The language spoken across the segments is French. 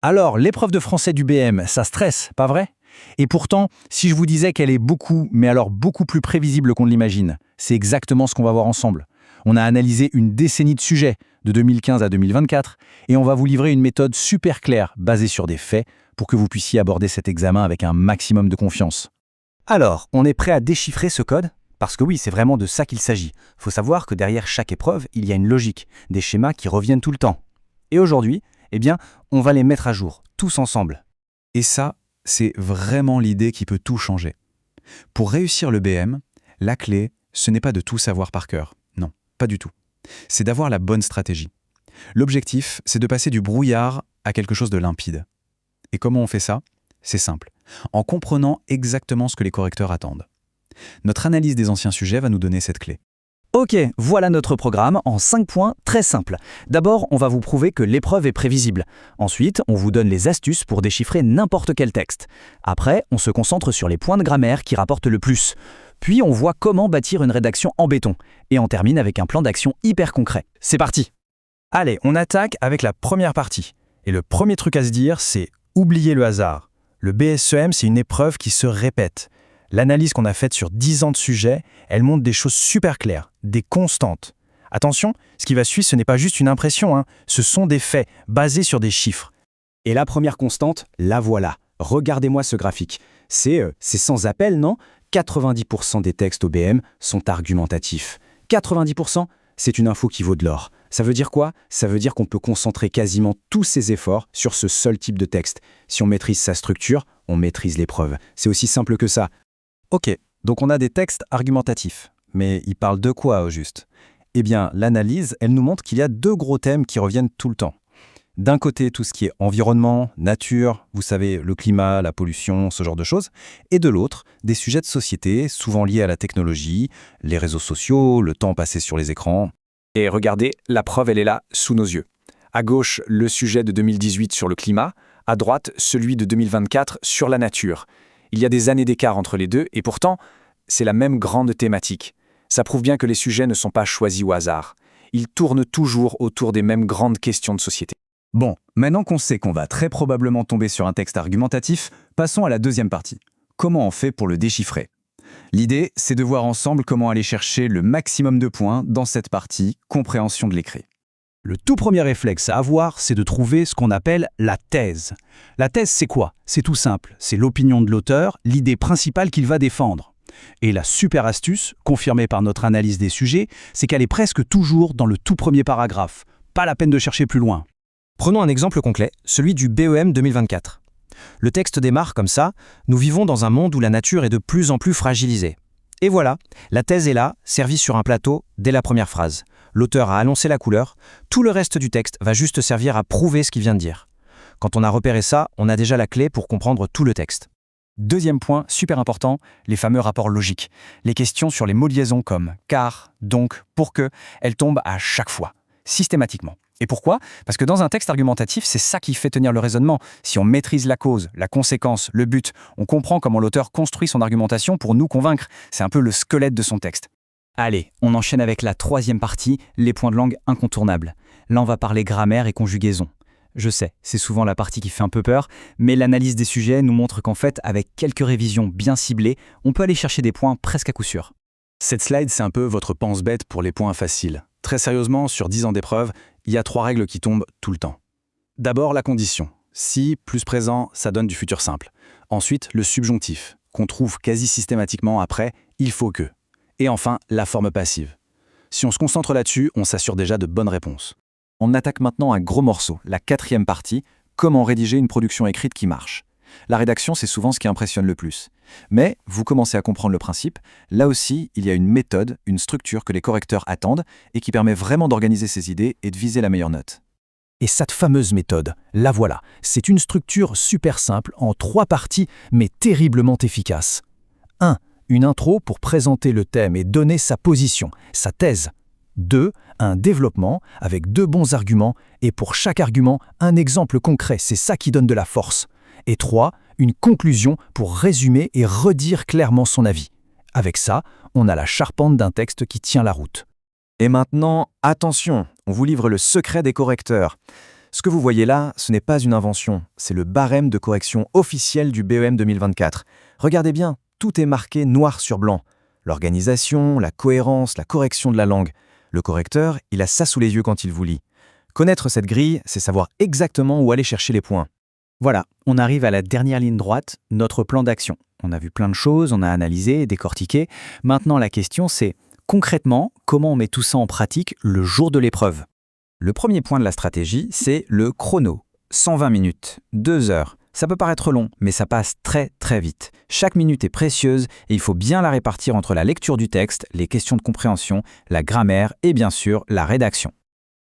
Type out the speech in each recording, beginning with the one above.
Alors, l'épreuve de français du BM, ça stresse, pas vrai? Et pourtant, si je vous disais qu'elle est beaucoup, mais alors beaucoup plus prévisible qu'on ne l'imagine, c'est exactement ce qu'on va voir ensemble. On a analysé une décennie de sujets, de 2015 à 2024, et on va vous livrer une méthode super claire, basée sur des faits, pour que vous puissiez aborder cet examen avec un maximum de confiance. Alors, on est prêt à déchiffrer ce code? Parce que oui, c'est vraiment de ça qu'il s'agit. Faut savoir que derrière chaque épreuve, il y a une logique, des schémas qui reviennent tout le temps. Et aujourd'hui, on va les mettre à jour, tous ensemble. Et ça, c'est vraiment l'idée qui peut tout changer. Pour réussir le BM, la clé, ce n'est pas de tout savoir par cœur. Non, pas du tout. C'est d'avoir la bonne stratégie. L'objectif, c'est de passer du brouillard à quelque chose de limpide. Et comment on fait ça? C'est simple. En comprenant exactement ce que les correcteurs attendent. Notre analyse des anciens sujets va nous donner cette clé. Ok, voilà notre programme en 5 points très simples. D'abord, on va vous prouver que l'épreuve est prévisible. Ensuite, on vous donne les astuces pour déchiffrer n'importe quel texte. Après, on se concentre sur les points de grammaire qui rapportent le plus. Puis, on voit comment bâtir une rédaction en béton. Et on termine avec un plan d'action hyper concret. C'est parti! Allez, on attaque avec la première partie. Et le premier truc à se dire, c'est oublier le hasard. Le BSEM, c'est une épreuve qui se répète. L'analyse qu'on a faite sur 10 ans de sujets, elle montre des choses super claires, des constantes. Attention, ce qui va suivre, ce n'est pas juste une impression, ce sont des faits, basés sur des chiffres. Et la première constante, la voilà. Regardez-moi ce graphique. C'est sans appel, non? 90% des textes au BM sont argumentatifs. 90%, c'est une info qui vaut de l'or. Ça veut dire quoi? Ça veut dire qu'on peut concentrer quasiment tous ses efforts sur ce seul type de texte. Si on maîtrise sa structure, on maîtrise l'épreuve. C'est aussi simple que ça. Ok, donc on a des textes argumentatifs. Mais ils parlent de quoi au juste? Eh bien, l'analyse, elle nous montre qu'il y a 2 gros thèmes qui reviennent tout le temps. D'un côté, tout ce qui est environnement, nature, vous savez, le climat, la pollution, ce genre de choses. Et de l'autre, des sujets de société, souvent liés à la technologie, les réseaux sociaux, le temps passé sur les écrans. Et regardez, la preuve, elle est là, sous nos yeux. À gauche, le sujet de 2018 sur le climat. À droite, celui de 2024 sur la nature. Il y a des années d'écart entre les deux, et pourtant, c'est la même grande thématique. Ça prouve bien que les sujets ne sont pas choisis au hasard. Ils tournent toujours autour des mêmes grandes questions de société. Bon, maintenant qu'on sait qu'on va très probablement tomber sur un texte argumentatif, passons à la deuxième partie. Comment on fait pour le déchiffrer? L'idée, c'est de voir ensemble comment aller chercher le maximum de points dans cette partie compréhension de l'écrit. Le tout premier réflexe à avoir, c'est de trouver ce qu'on appelle la thèse. La thèse, c'est quoi? C'est tout simple, c'est l'opinion de l'auteur, l'idée principale qu'il va défendre. Et la super astuce, confirmée par notre analyse des sujets, c'est qu'elle est presque toujours dans le tout premier paragraphe. Pas la peine de chercher plus loin. Prenons un exemple concret, celui du BEM 2024. Le texte démarre comme ça, nous vivons dans un monde où la nature est de plus en plus fragilisée. Et voilà, la thèse est là, servie sur un plateau dès la première phrase. L'auteur a annoncé la couleur, tout le reste du texte va juste servir à prouver ce qu'il vient de dire. Quand on a repéré ça, on a déjà la clé pour comprendre tout le texte. Deuxième point, super important, les fameux rapports logiques. Les questions sur les mots de liaison comme « car »,« donc »,« pour que », elles tombent à chaque fois, systématiquement. Et pourquoi? Parce que dans un texte argumentatif, c'est ça qui fait tenir le raisonnement. Si on maîtrise la cause, la conséquence, le but, on comprend comment l'auteur construit son argumentation pour nous convaincre. C'est un peu le squelette de son texte. Allez, on enchaîne avec la troisième partie, les points de langue incontournables. Là, on va parler grammaire et conjugaison. Je sais, c'est souvent la partie qui fait un peu peur, mais l'analyse des sujets nous montre qu'en fait, avec quelques révisions bien ciblées, on peut aller chercher des points presque à coup sûr. Cette slide, c'est un peu votre pense-bête pour les points faciles. Très sérieusement, sur 10 ans d'épreuve, il y a 3 règles qui tombent tout le temps. D'abord, la condition. Si plus présent, ça donne du futur simple. Ensuite, le subjonctif, qu'on trouve quasi systématiquement après « il faut que ». Et enfin, la forme passive. Si on se concentre là-dessus, on s'assure déjà de bonnes réponses. On attaque maintenant un gros morceau, la 4e partie, comment rédiger une production écrite qui marche. La rédaction, c'est souvent ce qui impressionne le plus. Mais, vous commencez à comprendre le principe, là aussi, il y a une méthode, une structure que les correcteurs attendent et qui permet vraiment d'organiser ses idées et de viser la meilleure note. Et cette fameuse méthode, la voilà. C'est une structure super simple, en 3 parties, mais terriblement efficace. 1. Une intro pour présenter le thème et donner sa position, sa thèse. 2. Un développement avec 2 bons arguments et pour chaque argument, un exemple concret, c'est ça qui donne de la force. Et 3. Une conclusion pour résumer et redire clairement son avis. Avec ça, on a la charpente d'un texte qui tient la route. Et maintenant, attention, on vous livre le secret des correcteurs. Ce que vous voyez là, ce n'est pas une invention, c'est le barème de correction officiel du BEM 2024. Regardez bien, tout est marqué noir sur blanc. L'organisation, la cohérence, la correction de la langue. Le correcteur, il a ça sous les yeux quand il vous lit. Connaître cette grille, c'est savoir exactement où aller chercher les points. Voilà, on arrive à la dernière ligne droite, notre plan d'action. On a vu plein de choses, on a analysé, décortiqué. Maintenant, la question c'est, concrètement, comment on met tout ça en pratique le jour de l'épreuve? Le premier point de la stratégie, c'est le chrono. 120 minutes, 2 heures. Ça peut paraître long, mais ça passe très très vite. Chaque minute est précieuse et il faut bien la répartir entre la lecture du texte, les questions de compréhension, la grammaire et bien sûr la rédaction.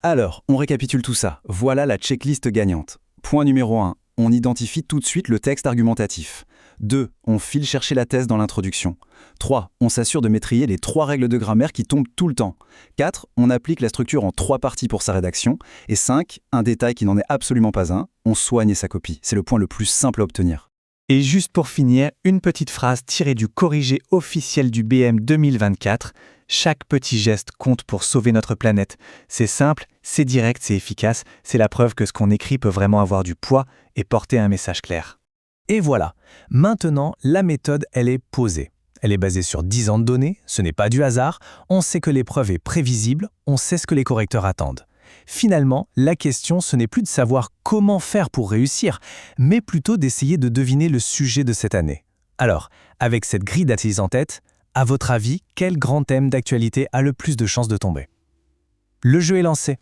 Alors, on récapitule tout ça. Voilà la checklist gagnante. Point numéro 1, on identifie tout de suite le texte argumentatif. 2, on file chercher la thèse dans l'introduction. 3, on s'assure de maîtriser les 3 règles de grammaire qui tombent tout le temps. 4, on applique la structure en 3 parties pour sa rédaction. Et 5, un détail qui n'en est absolument pas un, on soigne sa copie. C'est le point le plus simple à obtenir. Et juste pour finir, une petite phrase tirée du corrigé officiel du BM 2024. Chaque petit geste compte pour sauver notre planète. C'est simple, c'est direct, c'est efficace. C'est la preuve que ce qu'on écrit peut vraiment avoir du poids et porter un message clair. Et voilà, maintenant la méthode elle est posée. Elle est basée sur 10 ans de données, ce n'est pas du hasard, on sait que l'épreuve est prévisible, on sait ce que les correcteurs attendent. Finalement, la question ce n'est plus de savoir comment faire pour réussir, mais plutôt d'essayer de deviner le sujet de cette année. Alors, avec cette grille d'assises en tête, à votre avis, quel grand thème d'actualité a le plus de chances de tomber? Le jeu est lancé.